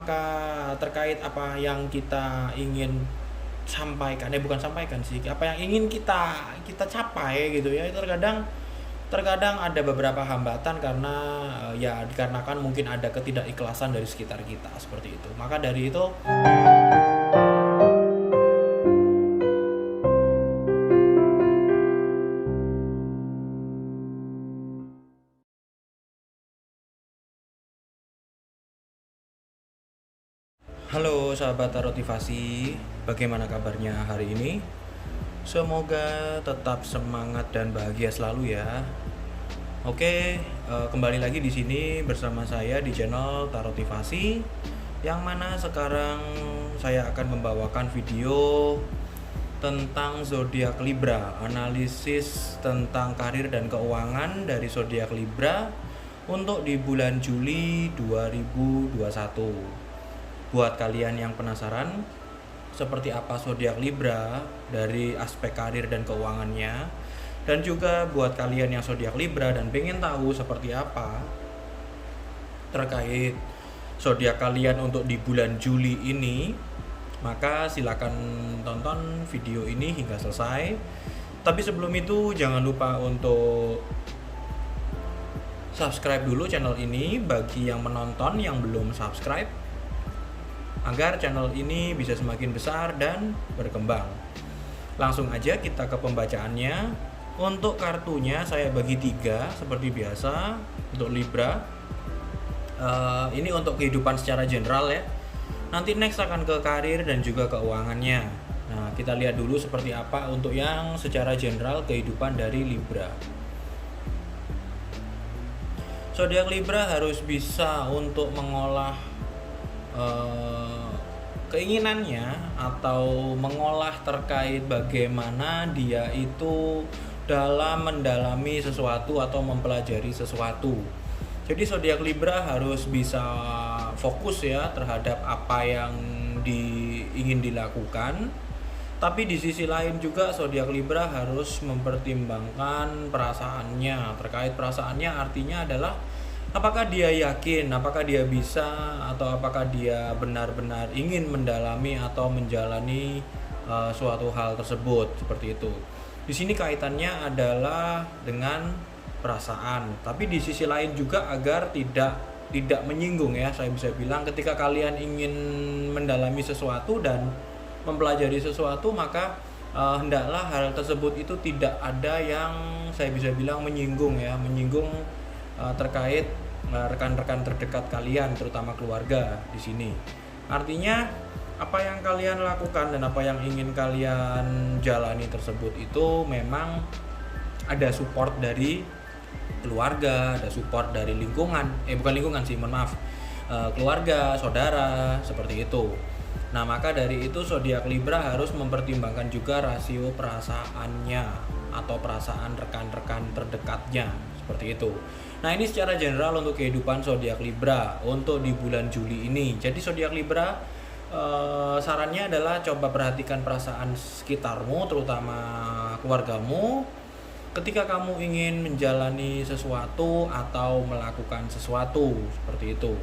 maka terkait apa yang kita ingin sampaikan, bukan sampaikan sih, apa yang ingin kita capai gitu ya, itu terkadang terkadang ada beberapa hambatan karena ya dikarenakan mungkin ada ketidakikhlasan dari sekitar kita seperti itu. Maka dari itu, halo sahabat Tarotivasi, bagaimana kabarnya hari ini? Semoga tetap semangat dan bahagia selalu ya. Oke, kembali lagi di sini bersama saya di channel Tarotivasi, yang mana sekarang saya akan membawakan video tentang zodiak Libra, analisis tentang karir dan keuangan dari zodiak Libra untuk di bulan Juli 2021. Buat kalian yang penasaran seperti apa zodiak Libra dari aspek karir dan keuangannya, dan juga buat kalian yang zodiak Libra dan pengen tahu seperti apa terkait zodiak kalian untuk di bulan Juli ini, maka silakan tonton video ini hingga selesai. Tapi sebelum itu jangan lupa untuk subscribe dulu channel ini bagi yang menonton yang belum subscribe, agar channel ini bisa semakin besar dan berkembang. Langsung aja kita ke pembacaannya. Untuk kartunya saya bagi 3 seperti biasa untuk Libra. Ini untuk kehidupan secara general ya. Nanti next akan ke karir dan juga keuangannya. Nah, kita lihat dulu seperti apa untuk yang secara general kehidupan dari Libra. Zodiak Libra harus bisa untuk mengolah keinginannya atau mengolah terkait bagaimana dia itu dalam mendalami sesuatu atau mempelajari sesuatu. Jadi zodiak Libra harus bisa fokus ya terhadap apa yang ingin dilakukan. Tapi di sisi lain juga zodiak Libra harus mempertimbangkan perasaannya. Terkait perasaannya artinya adalah apakah dia yakin, apakah dia bisa, atau apakah dia benar-benar ingin mendalami atau menjalani suatu hal tersebut, seperti itu. Di sini kaitannya adalah dengan perasaan. Tapi di sisi lain juga agar tidak menyinggung ya, saya bisa bilang ketika kalian ingin mendalami sesuatu dan mempelajari sesuatu, maka hendaklah hal tersebut itu tidak ada yang saya bisa bilang menyinggung ya, terkait rekan-rekan terdekat kalian, terutama keluarga di sini. Artinya apa yang kalian lakukan dan apa yang ingin kalian jalani tersebut itu memang ada support dari keluarga, ada support dari lingkungan, bukan lingkungan sih, mohon maaf, keluarga, saudara, seperti itu. Nah, maka dari itu zodiak Libra harus mempertimbangkan juga rasio perasaannya atau perasaan rekan-rekan terdekatnya, seperti itu. Nah, ini secara general untuk kehidupan zodiak Libra untuk di bulan Juli ini. Jadi zodiak Libra, sarannya adalah coba perhatikan perasaan sekitarmu, terutama keluargamu, ketika kamu ingin menjalani sesuatu atau melakukan sesuatu, seperti itu.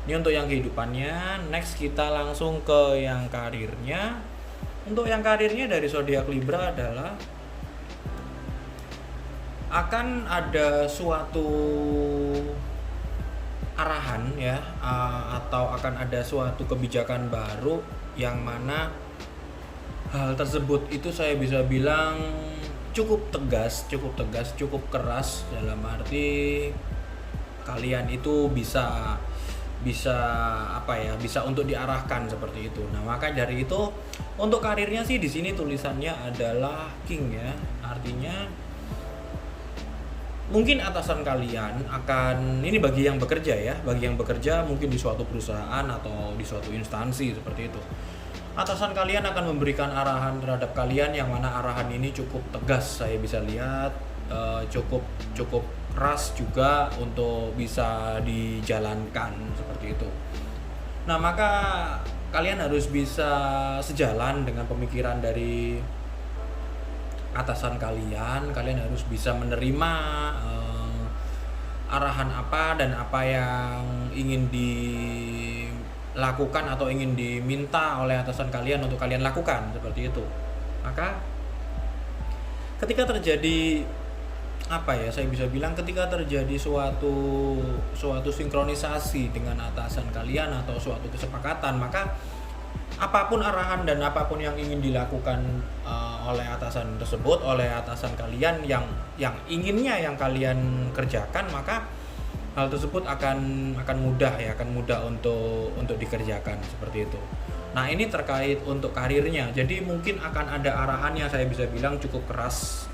Ini untuk yang kehidupannya. Next kita langsung ke yang karirnya. Untuk yang karirnya dari zodiak Libra adalah akan ada suatu arahan ya, atau akan ada suatu kebijakan baru yang mana hal tersebut itu saya bisa bilang cukup tegas, cukup keras, dalam arti kalian itu bisa apa ya, bisa untuk diarahkan seperti itu. Nah, maka dari itu untuk karirnya sih di sini tulisannya adalah King ya. Artinya mungkin atasan kalian akan, ini bagi yang bekerja ya, bagi yang bekerja mungkin di suatu perusahaan atau di suatu instansi seperti itu. Atasan kalian akan memberikan arahan terhadap kalian yang mana arahan ini cukup tegas, saya bisa lihat cukup keras juga untuk bisa dijalankan seperti itu. Nah, maka kalian harus bisa sejalan dengan pemikiran dari atasan kalian. Kalian harus bisa menerima arahan apa dan apa yang ingin lakukan atau ingin diminta oleh atasan kalian untuk kalian lakukan seperti itu. Maka ketika terjadi apa ya, saya bisa bilang ketika terjadi suatu sinkronisasi dengan atasan kalian atau suatu kesepakatan, maka apapun arahan dan apapun yang ingin dilakukan oleh atasan tersebut, oleh atasan kalian yang inginnya yang kalian kerjakan, maka hal tersebut akan mudah ya, akan mudah untuk dikerjakan seperti itu. Nah, ini terkait untuk karirnya. Jadi mungkin akan ada arahan yang saya bisa bilang cukup keras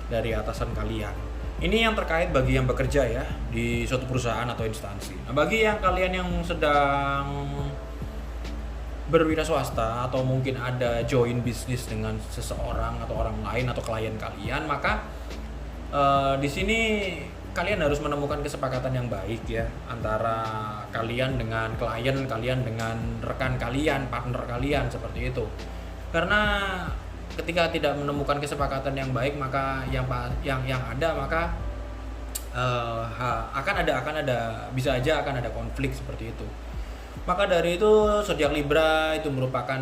dari atasan kalian. Ini yang terkait bagi yang bekerja ya di suatu perusahaan atau instansi. Nah, bagi yang kalian yang sedang berwira swasta atau mungkin ada join bisnis dengan seseorang atau orang lain atau klien kalian, maka di sini kalian harus menemukan kesepakatan yang baik ya antara kalian dengan klien kalian, dengan rekan kalian, partner kalian seperti itu. Karena ketika tidak menemukan kesepakatan yang baik, maka yang ada maka akan ada bisa aja akan ada konflik seperti itu. Maka dari itu zodiak Libra itu merupakan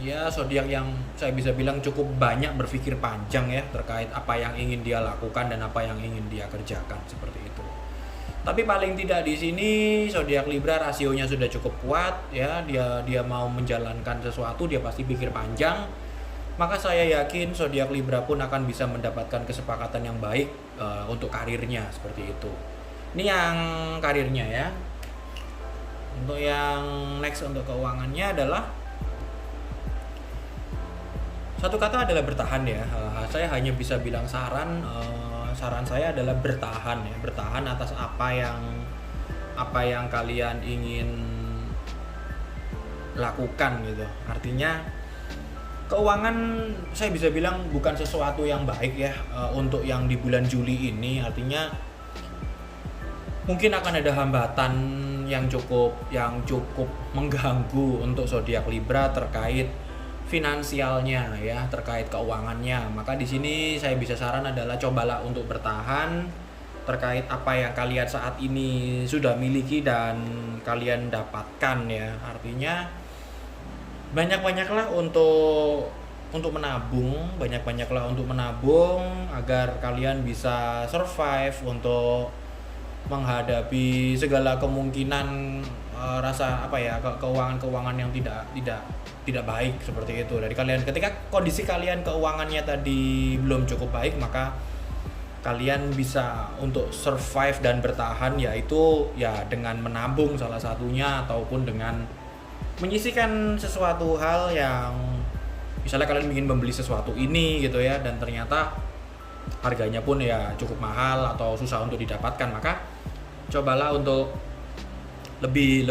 ya zodiak yang saya bisa bilang cukup banyak berpikir panjang ya terkait apa yang ingin dia lakukan dan apa yang ingin dia kerjakan seperti itu. Tapi paling tidak di sini zodiak Libra rasionya sudah cukup kuat ya, dia mau menjalankan sesuatu dia pasti pikir panjang. Maka saya yakin zodiak Libra pun akan bisa mendapatkan kesepakatan yang baik untuk karirnya seperti itu. Ini yang karirnya ya. Untuk yang next untuk keuangannya adalah satu kata adalah bertahan ya. Saya hanya bisa bilang saran saya adalah bertahan ya, bertahan atas apa yang kalian ingin lakukan gitu. Artinya keuangan saya bisa bilang bukan sesuatu yang baik ya untuk yang di bulan Juli ini. Artinya mungkin akan ada hambatan yang cukup mengganggu untuk zodiak Libra terkait finansialnya ya, terkait keuangannya. Maka di sini saya bisa saran adalah cobalah untuk bertahan terkait apa yang kalian saat ini sudah miliki dan kalian dapatkan ya. Artinya banyak-banyaklah untuk menabung, banyak-banyaklah untuk menabung agar kalian bisa survive untuk menghadapi segala kemungkinan rasa apa ya keuangan yang tidak baik seperti itu dari kalian. Ketika kondisi kalian keuangannya tadi belum cukup baik, maka kalian bisa untuk survive dan bertahan yaitu ya dengan menabung salah satunya, ataupun dengan menyisihkan sesuatu hal yang misalnya kalian ingin membeli sesuatu ini gitu ya, dan ternyata harganya pun ya cukup mahal atau susah untuk didapatkan, maka cobalah untuk lebih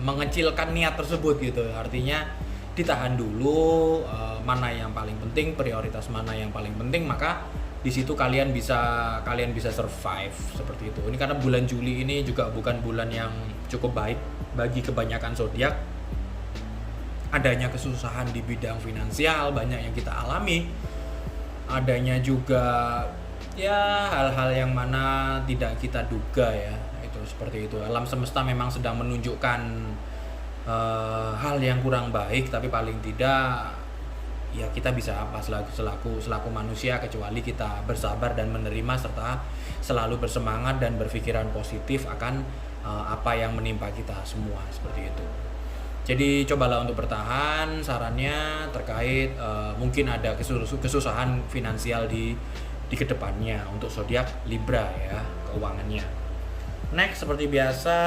mengecilkan niat tersebut gitu. Artinya ditahan dulu mana yang paling penting, prioritas mana yang paling penting, maka di situ kalian bisa survive seperti itu. Ini karena bulan Juli ini juga bukan bulan yang cukup baik bagi kebanyakan zodiak. Adanya kesusahan di bidang finansial banyak yang kita alami. Adanya juga ya hal-hal yang mana tidak kita duga ya, itu seperti itu. Alam semesta memang sedang menunjukkan hal yang kurang baik, tapi paling tidak ya kita bisa apa selaku manusia kecuali kita bersabar dan menerima serta selalu bersemangat dan berpikiran positif akan apa yang menimpa kita semua seperti itu. Jadi cobalah untuk bertahan, sarannya terkait mungkin ada kesusahan finansial di kedepannya untuk zodiak Libra ya, keuangannya. Next seperti biasa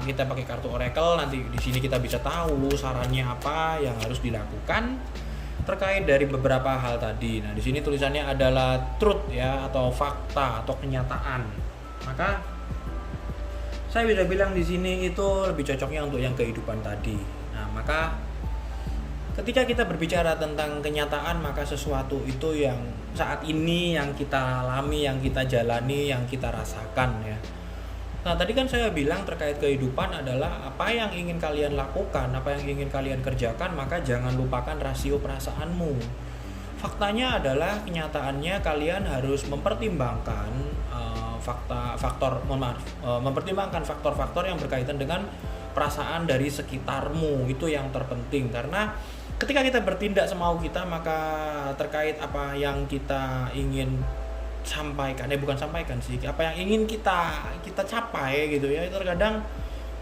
kita pakai kartu oracle. Nanti di sini kita bisa tahu sarannya apa yang harus dilakukan terkait dari beberapa hal tadi. Nah, di sini tulisannya adalah truth ya, atau fakta atau kenyataan. Maka saya bisa bilang di sini itu lebih cocoknya untuk yang kehidupan tadi. Nah, maka ketika kita berbicara tentang kenyataan, maka sesuatu itu yang saat ini yang kita alami, yang kita jalani, yang kita rasakan ya. Nah, tadi kan saya bilang terkait kehidupan adalah apa yang ingin kalian lakukan, apa yang ingin kalian kerjakan, maka jangan lupakan rasio perasaanmu. Faktanya adalah kenyataannya kalian harus mempertimbangkan mempertimbangkan faktor-faktor yang berkaitan dengan perasaan dari sekitarmu. Itu yang terpenting, karena ketika kita bertindak semau kita, maka terkait apa yang kita ingin sampaikan, bukan sampaikan sih, apa yang ingin kita capai gitu ya, itu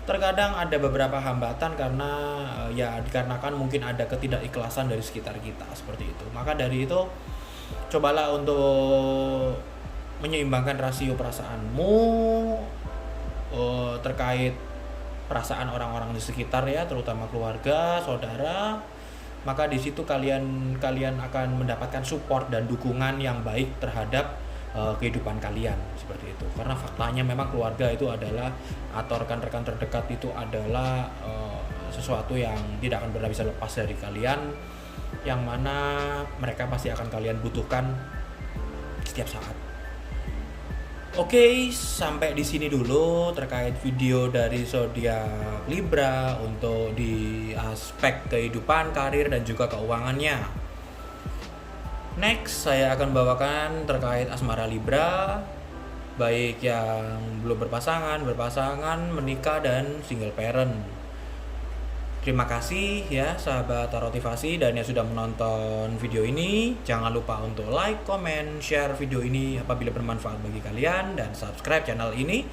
terkadang ada beberapa hambatan karena ya dikarenakan mungkin ada ketidakikhlasan dari sekitar kita seperti itu. Maka dari itu cobalah untuk menyeimbangkan rasio perasaanmu terkait perasaan orang-orang di sekitar ya, terutama keluarga, saudara. Maka di situ kalian akan mendapatkan support dan dukungan yang baik terhadap kehidupan kalian seperti itu. Karena faktanya memang keluarga itu adalah, atau rekan-rekan terdekat itu adalah sesuatu yang tidak akan pernah bisa lepas dari kalian, yang mana mereka pasti akan kalian butuhkan setiap saat. Oke, sampai di sini dulu terkait video dari zodiak Libra untuk di aspek kehidupan, karir, dan juga keuangannya. Next, saya akan bawakan terkait asmara Libra, baik yang belum berpasangan, menikah, dan single parent. Terima kasih ya sahabat Tarotivasi dan yang sudah menonton video ini. Jangan lupa untuk like, comment, share video ini apabila bermanfaat bagi kalian, dan subscribe channel ini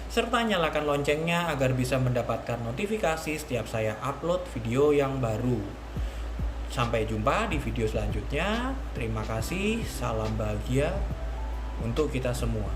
serta nyalakan loncengnya agar bisa mendapatkan notifikasi setiap saya upload video yang baru. Sampai jumpa di video selanjutnya. Terima kasih, salam bahagia untuk kita semua.